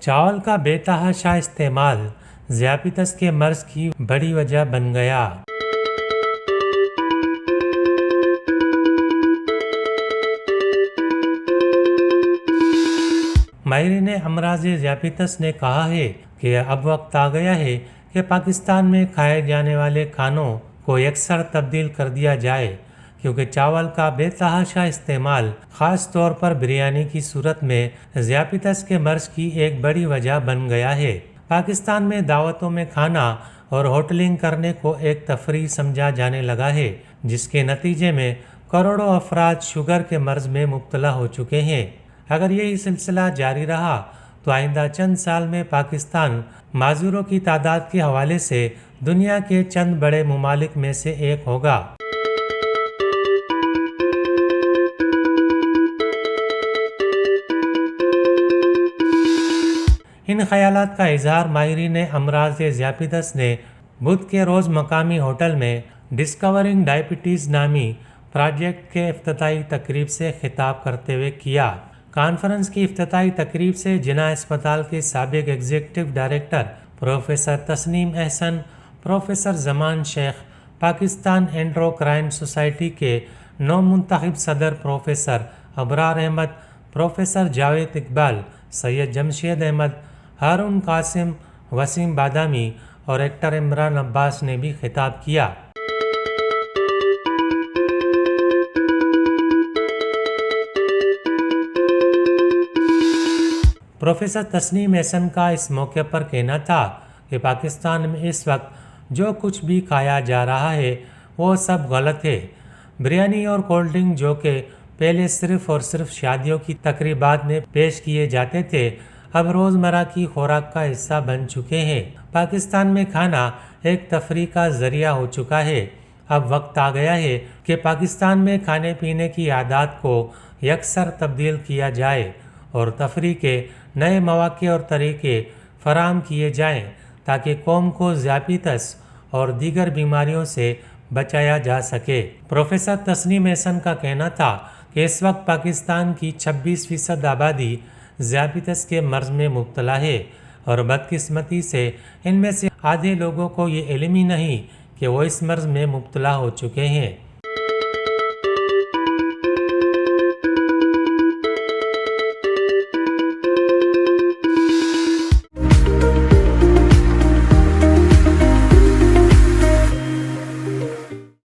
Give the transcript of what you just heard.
چاول کا بے تحاشا استعمال ذیابیطس کے مرض کی بڑی وجہ بن گیا۔ ماہرین امراض ذیابیطس نے کہا ہے کہ اب وقت آ گیا ہے کہ پاکستان میں کھائے جانے والے کھانوں کو یکسر تبدیل کر دیا جائے، کیونکہ چاول کا بے تحاشا استعمال خاص طور پر بریانی کی صورت میں ذیابیطس کے مرض کی ایک بڑی وجہ بن گیا ہے۔ پاکستان میں دعوتوں میں کھانا اور ہوٹلنگ کرنے کو ایک تفریح سمجھا جانے لگا ہے، جس کے نتیجے میں کروڑوں افراد شوگر کے مرض میں مبتلا ہو چکے ہیں۔ اگر یہی سلسلہ جاری رہا تو آئندہ چند سال میں پاکستان معذوروں کی تعداد کے حوالے سے دنیا کے چند بڑے ممالک میں سے ایک ہوگا۔ ان خیالات کا اظہار ماہرین امراض ذیابیطس نے بدھ کے روز مقامی ہوٹل میں ڈسکورنگ ڈائبٹیز نامی پروجیکٹ کے افتتاحی تقریب سے خطاب کرتے ہوئے کیا۔ کانفرنس کی افتتاحی تقریب سے جناح اسپتال کے سابق ایگزیکٹو ڈائریکٹر پروفیسر تسنیم احسن، پروفیسر زمان شیخ، پاکستان اینڈوکرائن سوسائٹی کے نو منتخب صدر پروفیسر ابرار احمد، پروفیسر جاوید اقبال، سید جمشید احمد، ہارون قاسم، وسیم بادامی اور ایکٹر عمران عباس نے بھی خطاب کیا۔ پروفیسر تسنیم احسن کا اس موقع پر کہنا تھا کہ پاکستان میں اس وقت جو کچھ بھی کھایا جا رہا ہے وہ سب غلط ہے۔ بریانی اور کولڈ ڈرنک جو کہ پہلے صرف اور صرف شادیوں کی تقریبات میں پیش کیے جاتے تھے، اب روزمرہ کی خوراک کا حصہ بن چکے ہیں۔ پاکستان میں کھانا ایک تفریح کا ذریعہ ہو چکا ہے۔ اب وقت آ گیا ہے کہ پاکستان میں کھانے پینے کی عادات کو یکسر تبدیل کیا جائے اور تفریح کے نئے مواقع اور طریقے فراہم کیے جائیں تاکہ قوم کو ذیابیطس اور دیگر بیماریوں سے بچایا جا سکے۔ پروفیسر تسنیم احسن کا کہنا تھا کہ اس وقت پاکستان کی 26% آبادی ذیابیطس کے مرض میں مبتلا ہے اور بدقسمتی سے ان میں سے آدھے لوگوں کو یہ علم ہی نہیں کہ وہ اس مرض میں مبتلا ہو چکے ہیں۔